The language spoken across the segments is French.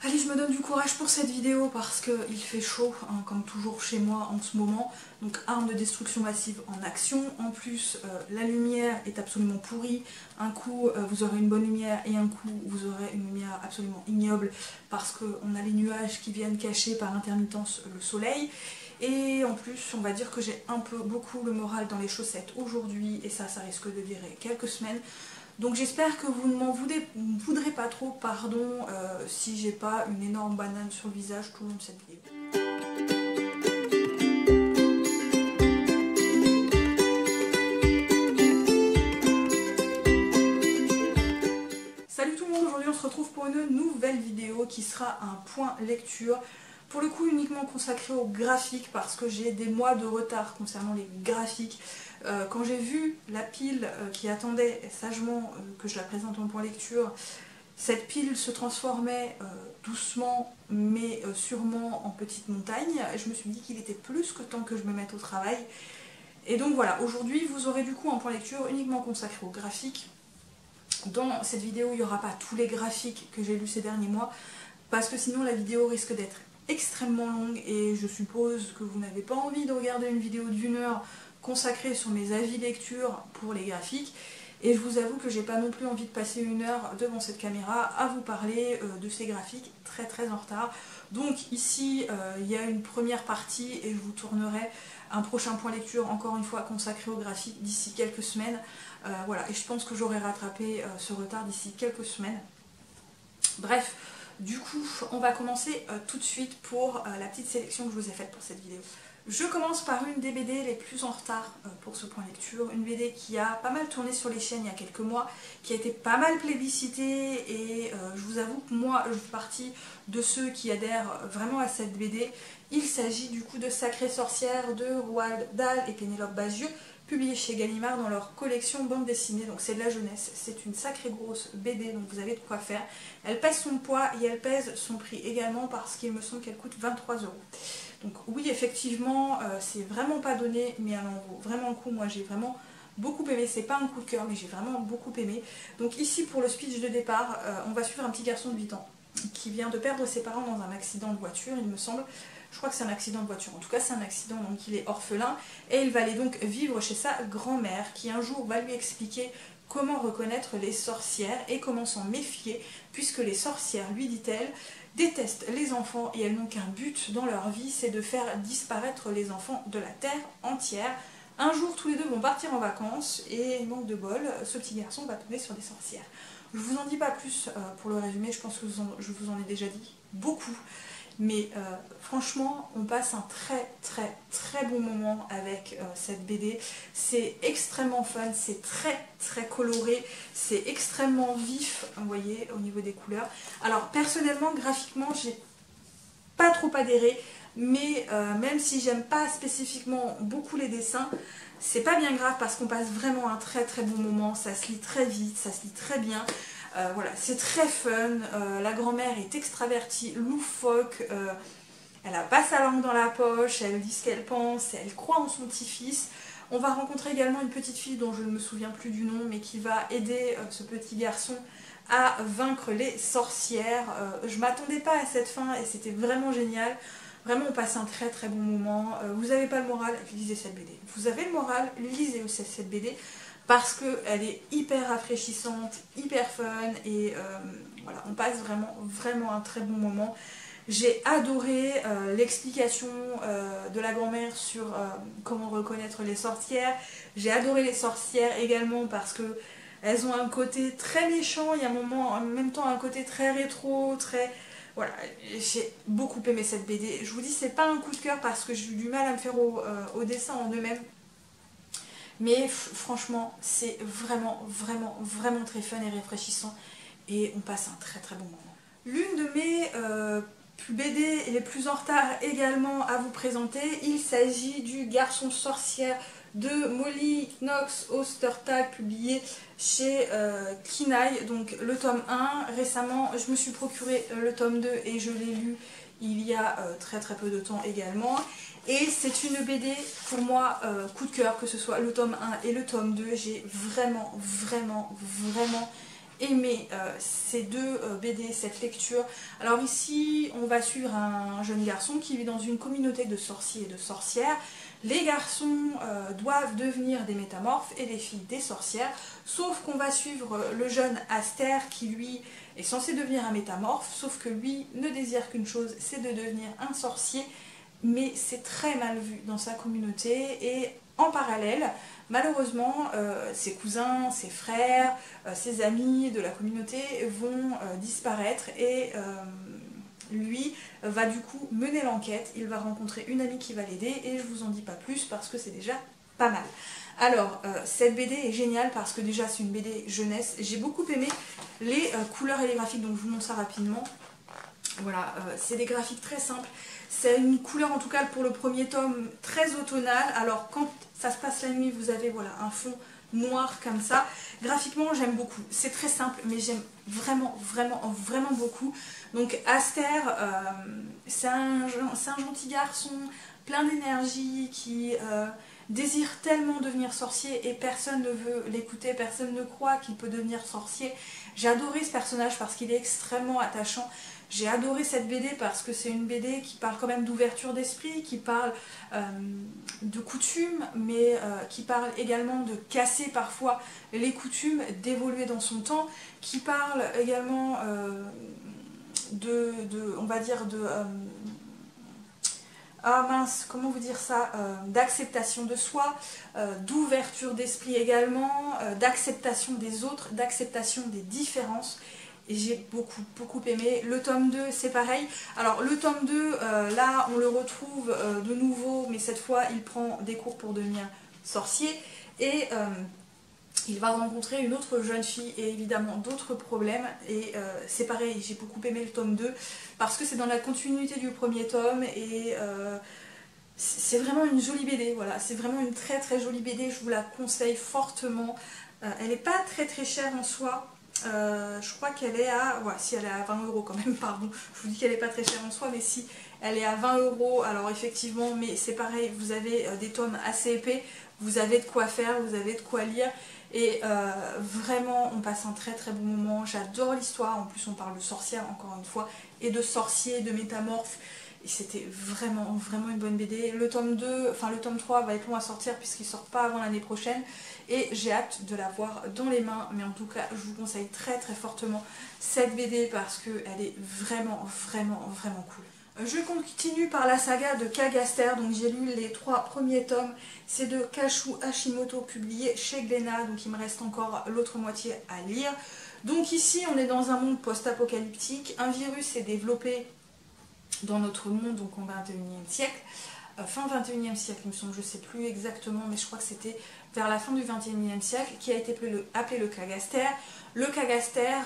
Allez, je me donne du courage pour cette vidéo parce qu'il fait chaud, hein, comme toujours chez moi en ce moment. Donc arme de destruction massive en action. En plus, la lumière est absolument pourrie. Un coup, vous aurez une bonne lumière et un coup, vous aurez une lumière absolument ignoble parce qu'on a les nuages qui viennent cacher par intermittence le soleil. Et en plus, on va dire que j'ai beaucoup le moral dans les chaussettes aujourd'hui et ça risque de durer quelques semaines. Donc j'espère que vous ne m'en voudrez pas trop, pardon, si j'ai pas une énorme banane sur le visage tout le long de cette vidéo. Salut tout le monde, aujourd'hui on se retrouve pour une nouvelle vidéo qui sera un point lecture. Pour le coup uniquement consacré aux graphiques parce que j'ai des mois de retard concernant les graphiques. Quand j'ai vu la pile qui attendait sagement que je la présente en point lecture, cette pile se transformait doucement mais sûrement en petite montagne. Je me suis dit qu'il était plus que temps que je me mette au travail. Et donc voilà, aujourd'hui vous aurez du coup un point lecture uniquement consacré aux graphiques. Dans cette vidéo il n'y aura pas tous les graphiques que j'ai lus ces derniers mois parce que sinon la vidéo risque d'être extrêmement longue et je suppose que vous n'avez pas envie de regarder une vidéo d'1 heure consacrée sur mes avis lecture pour les graphiques. Et je vous avoue que j'ai pas non plus envie de passer 1 heure devant cette caméra à vous parler de ces graphiques très en retard. Donc ici il y a une première partie et je vous tournerai un prochain point lecture encore une fois consacré aux graphiques d'ici quelques semaines. Voilà, et je pense que j'aurai rattrapé ce retard d'ici quelques semaines. Bref, du coup on va commencer tout de suite pour la petite sélection que je vous ai faite pour cette vidéo. Je commence par une des BD les plus en retard pour ce point lecture, une BD qui a pas mal tourné sur les chaînes il y a quelques mois, qui a été pas mal plébiscitée et je vous avoue que moi je fais partie de ceux qui adhèrent vraiment à cette BD. Il s'agit du coup de Sacrée sorcière de Roald Dahl et Pénélope Bagieux, publié chez Gallimard dans leur collection bande dessinée, donc c'est de la jeunesse, c'est une sacrée grosse BD, donc vous avez de quoi faire. Elle pèse son poids et elle pèse son prix également parce qu'il me semble qu'elle coûte 23 €. Donc oui effectivement c'est vraiment pas donné mais elle en vaut vraiment le coup, moi j'ai vraiment beaucoup aimé, c'est pas un coup de cœur mais j'ai vraiment beaucoup aimé. Donc ici pour le speech de départ on va suivre un petit garçon de 8 ans qui vient de perdre ses parents dans un accident de voiture il me semble. Je crois que c'est un accident de voiture, en tout cas c'est un accident, donc il est orphelin et il va aller donc vivre chez sa grand-mère qui un jour va lui expliquer comment reconnaître les sorcières et comment s'en méfier puisque les sorcières, lui dit-elle, détestent les enfants et elles n'ont qu'un but dans leur vie, c'est de faire disparaître les enfants de la terre entière. Un jour tous les deux vont partir en vacances et manque de bol, ce petit garçon va tomber sur des sorcières. Je vous en dis pas plus pour le résumé, je pense que je vous en ai déjà dit beaucoup. Mais franchement, on passe un très bon moment avec cette BD. C'est extrêmement fun, c'est très coloré, c'est extrêmement vif, vous voyez, au niveau des couleurs. Alors personnellement, graphiquement, j'ai pas trop adhéré, mais même si j'aime pas spécifiquement beaucoup les dessins, c'est pas bien grave parce qu'on passe vraiment un très bon moment, ça se lit très vite, ça se lit très bien. Voilà, c'est très fun, la grand-mère est extravertie, loufoque, elle a pas sa langue dans la poche, elle dit ce qu'elle pense, elle croit en son petit-fils. On va rencontrer également une petite fille dont je ne me souviens plus du nom, mais qui va aider ce petit garçon à vaincre les sorcières. Je m'attendais pas à cette fin et c'était vraiment génial. Vraiment on passe un très bon moment. Vous n'avez pas le moral, lisez cette BD. Vous avez le moral, lisez aussi cette BD. Parce qu'elle est hyper rafraîchissante, hyper fun et voilà, on passe vraiment un très bon moment. J'ai adoré l'explication de la grand-mère sur comment reconnaître les sorcières. J'ai adoré les sorcières également parce que elles ont un côté très méchant, il y a en même temps un côté très rétro, Voilà, j'ai beaucoup aimé cette BD. Je vous dis, c'est pas un coup de cœur parce que j'ai eu du mal à me faire au dessin en eux-mêmes. Mais franchement, c'est vraiment très fun et rafraîchissant et on passe un très bon moment. L'une de mes BD les plus en retard également à vous présenter, il s'agit du Garçon sorcière de Molly Knox Ostertag, publié chez Kinaï, donc le tome 1. Récemment, je me suis procuré le tome 2 et je l'ai lu il y a très peu de temps également. Et c'est une BD pour moi coup de cœur, que ce soit le tome 1 et le tome 2. J'ai vraiment aimé ces deux BD, cette lecture. Alors ici, on va suivre un jeune garçon qui vit dans une communauté de sorciers et de sorcières. Les garçons doivent devenir des métamorphes et les filles des sorcières, sauf qu'on va suivre le jeune Aster qui lui est censé devenir un métamorphe, sauf que lui ne désire qu'une chose, c'est de devenir un sorcier, mais c'est très mal vu dans sa communauté. Et en parallèle, malheureusement, ses cousins, ses frères, ses amis de la communauté vont disparaître et lui va du coup mener l'enquête. Il va rencontrer une amie qui va l'aider et je vous en dis pas plus parce que c'est déjà pas mal. Alors, cette BD est géniale parce que déjà c'est une BD jeunesse. J'ai beaucoup aimé les couleurs et les graphiques, donc je vous montre ça rapidement. Voilà, c'est des graphiques très simples. C'est une couleur, en tout cas pour le premier tome, très automnale. Alors quand ça se passe la nuit, vous avez voilà, un fond noir comme ça. Graphiquement, j'aime beaucoup. C'est très simple, mais j'aime vraiment beaucoup. Donc Aster, c'est un gentil garçon, plein d'énergie, qui désire tellement devenir sorcier et personne ne veut l'écouter, personne ne croit qu'il peut devenir sorcier. J'ai adoré ce personnage parce qu'il est extrêmement attachant. J'ai adoré cette BD parce que c'est une BD qui parle quand même d'ouverture d'esprit, qui parle de coutumes, mais qui parle également de casser parfois les coutumes, d'évoluer dans son temps, qui parle également on va dire ah mince, comment vous dire ça, d'acceptation de soi, d'ouverture d'esprit également, d'acceptation des autres, d'acceptation des différences. Et j'ai beaucoup aimé. Le tome 2, c'est pareil. Alors le tome 2, là on le retrouve de nouveau, mais cette fois il prend des cours pour devenir sorcier. Et il va rencontrer une autre jeune fille et évidemment d'autres problèmes. Et c'est pareil, j'ai beaucoup aimé le tome 2 parce que c'est dans la continuité du premier tome. Et c'est vraiment une jolie BD. Voilà, c'est vraiment une très jolie BD. Je vous la conseille fortement. Elle n'est pas très chère en soi. Je crois qu'elle est à... Ouais, si elle est à 20 € quand même, pardon. Je vous dis qu'elle n'est pas très chère en soi, mais si elle est à 20 €, alors effectivement, mais c'est pareil, vous avez des tomes assez épais, vous avez de quoi faire, vous avez de quoi lire, et vraiment, on passe un très bon moment. J'adore l'histoire, en plus on parle de sorcières, encore une fois, et de sorciers, de métamorphes, et c'était vraiment une bonne BD. Le tome 2, enfin le tome 3 va être long à sortir puisqu'il ne sort pas avant l'année prochaine et j'ai hâte de l'avoir dans les mains, mais en tout cas je vous conseille très fortement cette BD parce qu'elle est vraiment cool. Je continue par la saga de Kagaster, donc j'ai lu les 3 premiers tomes, c'est de Kashu Hashimoto publié chez Glénat, donc il me reste encore l'autre moitié à lire. Donc ici on est dans un monde post-apocalyptique, un virus est développé dans notre monde, donc au 21e siècle, fin 21e siècle il me semble, je ne sais plus exactement, mais je crois que c'était vers la fin du 21e siècle, qui a été appelé le Kagaster. Le Kagaster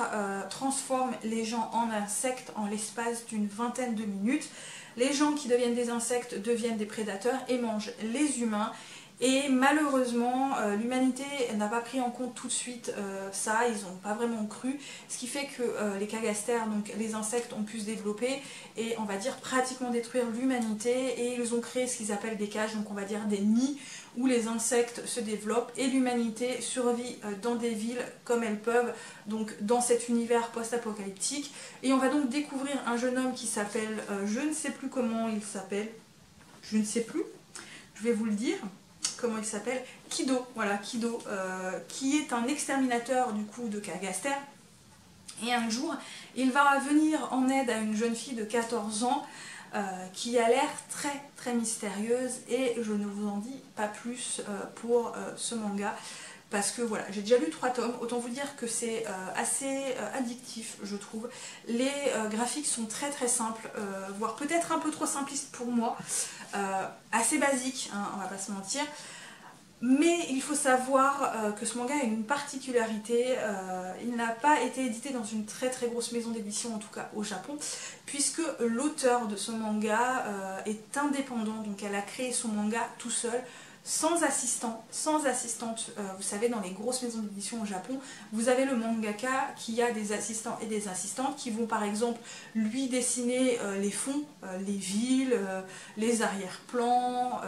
transforme les gens en insectes en l'espace d'une vingtaine de minutes. Les gens qui deviennent des insectes deviennent des prédateurs et mangent les humains. Et malheureusement, l'humanité n'a pas pris en compte tout de suite ça, ils n'ont pas vraiment cru, ce qui fait que les Kagaster, donc les insectes, ont pu se développer et on va dire pratiquement détruire l'humanité, et ils ont créé ce qu'ils appellent des cages, donc on va dire des nids où les insectes se développent et l'humanité survit dans des villes comme elles peuvent, donc dans cet univers post-apocalyptique. Et on va donc découvrir un jeune homme qui s'appelle, je ne sais plus comment il s'appelle, je ne sais plus, je vais vous le dire. Comment il s'appelle, Kido, voilà, Kido, qui est un exterminateur du coup de Kagaster. Et un jour, il va venir en aide à une jeune fille de 14 ans qui a l'air très mystérieuse, et je ne vous en dis pas plus pour ce manga. Parce que voilà, j'ai déjà lu 3 tomes, autant vous dire que c'est assez addictif, je trouve. Les graphiques sont très simples, voire peut-être un peu trop simplistes pour moi, assez basiques, hein, on va pas se mentir. Mais il faut savoir que ce manga a une particularité, il n'a pas été édité dans une très grosse maison d'édition, en tout cas au Japon, puisque l'auteur de ce manga est indépendant, donc elle a créé son manga tout seul, sans assistant, sans assistante. Vous savez, dans les grosses maisons d'édition au Japon, vous avez le mangaka qui a des assistants et des assistantes qui vont par exemple lui dessiner les fonds, les villes, les arrière-plans,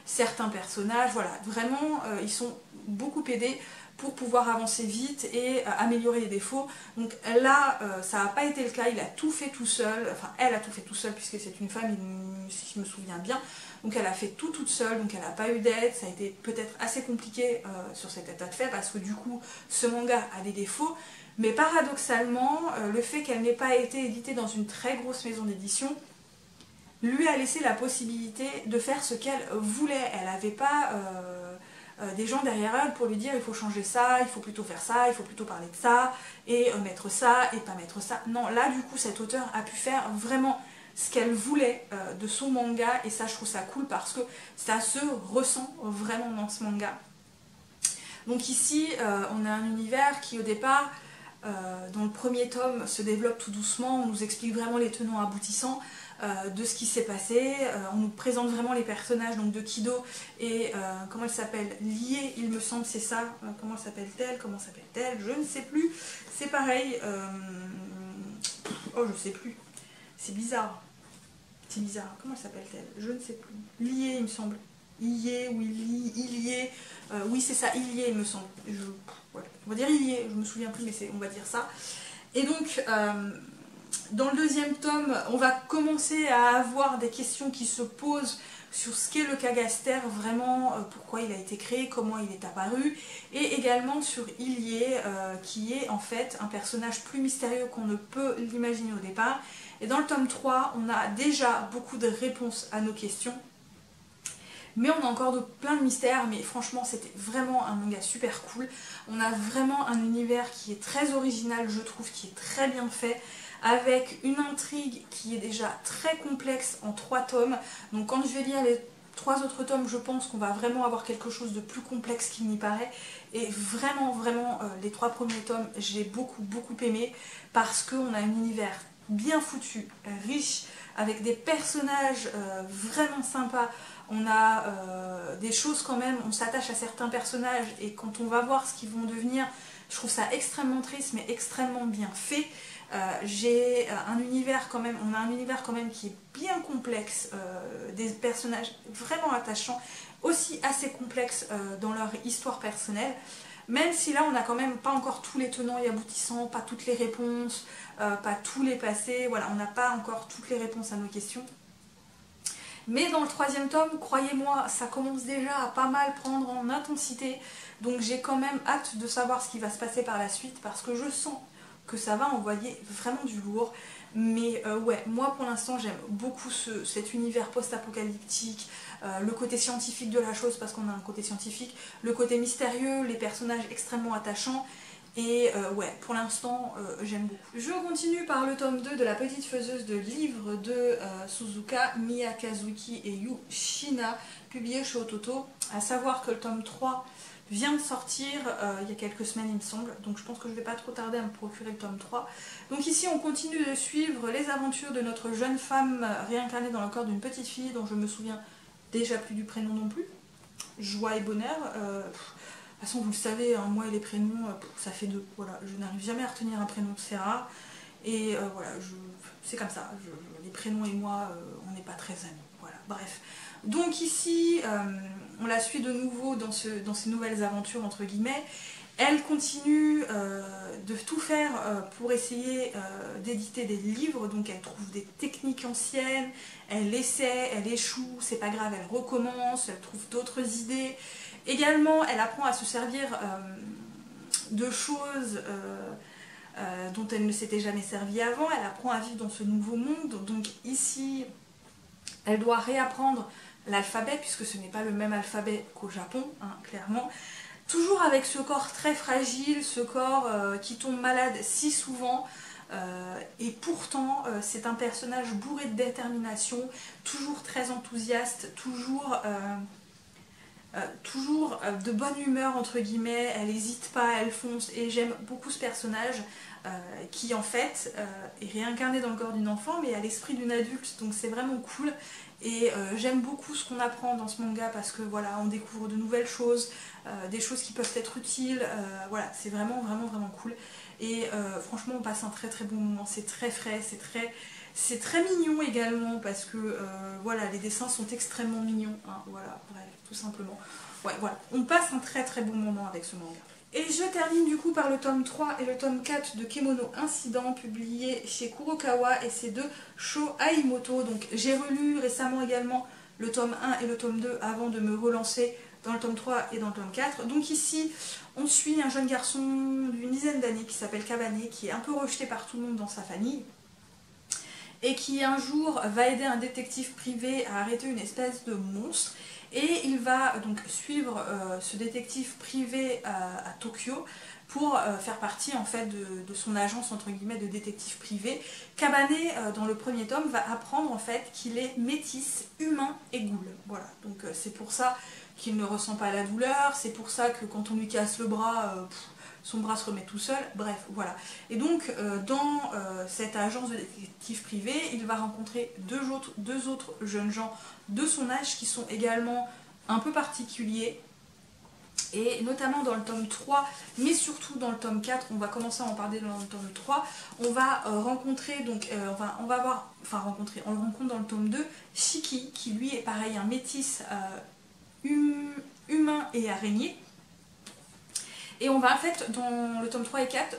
certains personnages. Voilà, vraiment, ils sont beaucoup aidés pour pouvoir avancer vite et améliorer les défauts. Donc là, ça n'a pas été le cas, il a tout fait tout seul, enfin elle a tout fait tout seul puisque c'est une femme, si je me souviens bien. Donc elle a fait tout toute seule, donc elle n'a pas eu d'aide, ça a été peut-être assez compliqué sur cet état de fait parce que du coup ce manga a des défauts. Mais paradoxalement, le fait qu'elle n'ait pas été éditée dans une très grosse maison d'édition lui a laissé la possibilité de faire ce qu'elle voulait. Elle n'avait pas des gens derrière elle pour lui dire il faut changer ça, il faut plutôt faire ça, il faut plutôt parler de ça, et mettre ça, et pas mettre ça. Non, là du coup cet auteur a pu faire vraiment ce qu'elle voulait de son manga, et ça je trouve ça cool parce que ça se ressent vraiment dans ce manga. Donc ici on a un univers qui au départ, dans le premier tome, se développe tout doucement, on nous explique vraiment les tenants aboutissants de ce qui s'est passé, on nous présente vraiment les personnages donc de Kido et comment elle s'appelle, Lié il me semble, c'est ça, comment s'appelle-t-elle, je ne sais plus, c'est pareil, oh je sais plus, c'est bizarre, comment s'appelle-t-elle, je ne sais plus, Lié il me semble, Ié ou Ilié, oui c'est ça, Ilié il me semble, voilà. On va dire Ilié, je me souviens plus mais on va dire ça, et donc dans le deuxième tome, on va commencer à avoir des questions qui se posent sur ce qu'est le Kagaster, vraiment, pourquoi il a été créé, comment il est apparu, et également sur Ilié, qui est en fait un personnage plus mystérieux qu'on ne peut l'imaginer au départ. Et dans le tome 3, on a déjà beaucoup de réponses à nos questions, mais on a encore plein de mystères, mais franchement c'était vraiment un manga super cool. On a vraiment un univers qui est très original, je trouve, qui est très bien fait, avec une intrigue qui est déjà très complexe en 3 tomes. Donc quand je vais lire les 3 autres tomes, je pense qu'on va vraiment avoir quelque chose de plus complexe qu'il n'y paraît. Et vraiment, les 3 premiers tomes, j'ai beaucoup aimé, parce qu'on a un univers bien foutu, riche, avec des personnages vraiment sympas. On a des choses quand même, on s'attache à certains personnages, et quand on va voir ce qu'ils vont devenir, je trouve ça extrêmement triste mais extrêmement bien fait. J'ai un univers quand même, on a un univers quand même qui est bien complexe, des personnages vraiment attachants, aussi assez complexes dans leur histoire personnelle, même si là on n'a quand même pas encore tous les tenants et aboutissants, pas toutes les réponses, pas tous les passés, voilà, on n'a pas encore toutes les réponses à nos questions. Mais dans le 3e tome, croyez-moi, ça commence déjà à pas mal prendre en intensité, donc j'ai quand même hâte de savoir ce qui va se passer par la suite, parce que je sens que ça va envoyer vraiment du lourd. Mais ouais, moi pour l'instant j'aime beaucoup cet univers post-apocalyptique, le côté scientifique de la chose, parce qu'on a un côté scientifique, le côté mystérieux, les personnages extrêmement attachants, et ouais, pour l'instant j'aime beaucoup. Je continue par le tome 2 de La Petite Faiseuse de livres de Suzuka, Miyakazuki et Yu Shina, publié chez Ototo, à savoir que le tome 3 vient de sortir il y a quelques semaines il me semble, donc je pense que je ne vais pas trop tarder à me procurer le tome 3. Donc ici on continue de suivre les aventures de notre jeune femme réincarnée dans le corps d'une petite fille dont je me souviens déjà plus du prénom non plus, Joie et Bonheur. De toute façon vous le savez, hein, moi et les prénoms, ça fait 2, voilà, je n'arrive jamais à retenir un prénom, c'est rare, et voilà, c'est comme ça, les prénoms et moi, on n'est pas très amis, voilà, bref. Donc ici, on la suit de nouveau dans ces nouvelles aventures, entre guillemets. Elle continue de tout faire pour essayer d'éditer des livres, donc elle trouve des techniques anciennes, elle essaie, elle échoue, c'est pas grave, elle recommence, elle trouve d'autres idées. Également, elle apprend à se servir de choses dont elle ne s'était jamais servie avant, elle apprend à vivre dans ce nouveau monde, donc ici, elle doit réapprendre l'alphabet, puisque ce n'est pas le même alphabet qu'au Japon, hein, clairement. Toujours avec ce corps très fragile, ce corps qui tombe malade si souvent, et pourtant c'est un personnage bourré de détermination, toujours très enthousiaste, toujours de bonne humeur entre guillemets, elle n'hésite pas, elle fonce, et j'aime beaucoup ce personnage qui en fait est réincarné dans le corps d'une enfant mais à l'esprit d'une adulte, donc c'est vraiment cool. Et j'aime beaucoup ce qu'on apprend dans ce manga, parce que voilà, on découvre de nouvelles choses, des choses qui peuvent être utiles, voilà, c'est vraiment cool. Et franchement on passe un très bon moment, c'est très frais, c'est très mignon également, parce que voilà, les dessins sont extrêmement mignons, hein, voilà, bref, tout simplement. Ouais, voilà, on passe un très bon moment avec ce manga. Et je termine du coup par le tome 3 et le tome 4 de Kemono Incident, publié chez Kurokawa, et c'est de Sho Aimoto. Donc j'ai relu récemment également le tome 1 et le tome 2 avant de me relancer dans le tome 3 et dans le tome 4. Donc ici, on suit un jeune garçon d'une dizaine d'années qui s'appelle Kabane, qui est un peu rejeté par tout le monde dans sa famille, et qui un jour va aider un détective privé à arrêter une espèce de monstre. Et il va donc suivre ce détective privé à Tokyo pour faire partie en fait de son agence entre guillemets de détective privé. Kabane dans le premier tome va apprendre en fait qu'il est métis, humain et ghoul. Voilà, donc c'est pour ça qu'il ne ressent pas la douleur, c'est pour ça que quand on lui casse le bras, son bras se remet tout seul, bref, voilà. Et donc, dans cette agence de détective privé, il va rencontrer deux autres jeunes gens de son âge qui sont également un peu particuliers. Et notamment dans le tome 3, mais surtout dans le tome 4, on va commencer à en parler dans le tome 3, on va rencontrer, donc, on le rencontre dans le tome 2, Shiki, qui lui est pareil, un métis humain et araignée. Et on va en fait, dans le tome 3 et 4,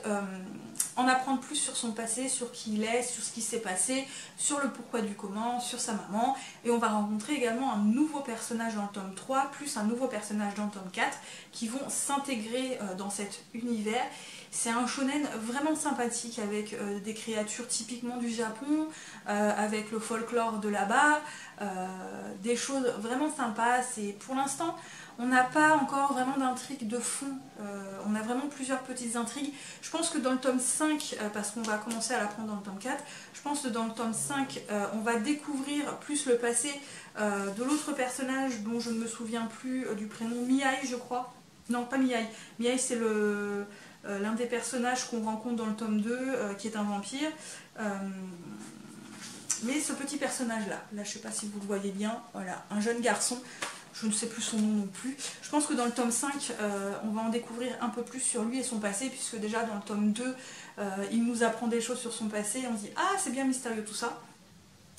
en apprendre plus sur son passé, sur qui il est, sur ce qui s'est passé, sur le pourquoi du comment, sur sa maman. Et on va rencontrer également un nouveau personnage dans le tome 3, plus un nouveau personnage dans le tome 4, qui vont s'intégrer dans cet univers. C'est un shonen vraiment sympathique, avec des créatures typiquement du Japon, avec le folklore de là-bas, des choses vraiment sympas. Et pour l'instant, on n'a pas encore vraiment d'intrigue de fond, on a vraiment plusieurs petites intrigues. Je pense que dans le tome 5, parce qu'on va commencer à l'apprendre dans le tome 4, je pense que dans le tome 5, on va découvrir plus le passé de l'autre personnage dont je ne me souviens plus du prénom, Mihai je crois. Non, pas Mihai. Mihai c'est l'un des personnages qu'on rencontre dans le tome 2, qui est un vampire. Mais ce petit personnage là, je ne sais pas si vous le voyez bien, voilà, un jeune garçon. Je ne sais plus son nom non plus. Je pense que dans le tome 5, on va en découvrir un peu plus sur lui et son passé, puisque déjà dans le tome 2, il nous apprend des choses sur son passé, et on se dit « Ah, c'est bien mystérieux tout ça !»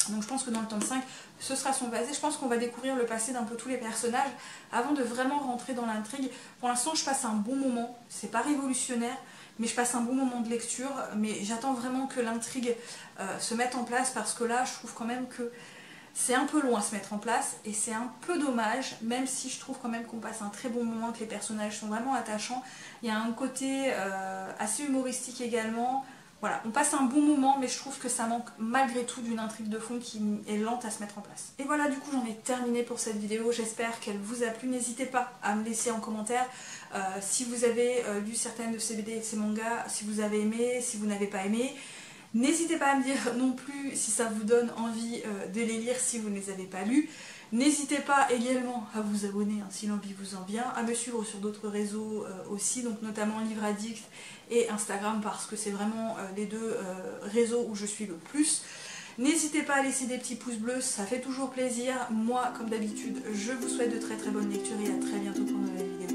Donc je pense que dans le tome 5, ce sera son passé. Je pense qu'on va découvrir le passé d'un peu tous les personnages, avant de vraiment rentrer dans l'intrigue. Pour l'instant, je passe un bon moment. C'est pas révolutionnaire, mais je passe un bon moment de lecture. Mais j'attends vraiment que l'intrigue se mette en place, parce que là, je trouve quand même que c'est un peu long à se mettre en place et c'est un peu dommage, même si je trouve quand même qu'on passe un très bon moment, que les personnages sont vraiment attachants. Il y a un côté assez humoristique également. Voilà, on passe un bon moment, mais je trouve que ça manque malgré tout d'une intrigue de fond qui est lente à se mettre en place. Et voilà, du coup j'en ai terminé pour cette vidéo, j'espère qu'elle vous a plu. N'hésitez pas à me laisser en commentaire si vous avez lu certaines de ces BD et de ces mangas, si vous avez aimé, si vous n'avez pas aimé. N'hésitez pas à me dire non plus si ça vous donne envie de les lire si vous ne les avez pas lus. N'hésitez pas également à vous abonner si l'envie vous en vient, à me suivre sur d'autres réseaux aussi, donc notamment Livre Addict et Instagram, parce que c'est vraiment les deux réseaux où je suis le plus. N'hésitez pas à laisser des petits pouces bleus, ça fait toujours plaisir. Moi, comme d'habitude, je vous souhaite de très très bonnes lectures et à très bientôt pour une nouvelle vidéo.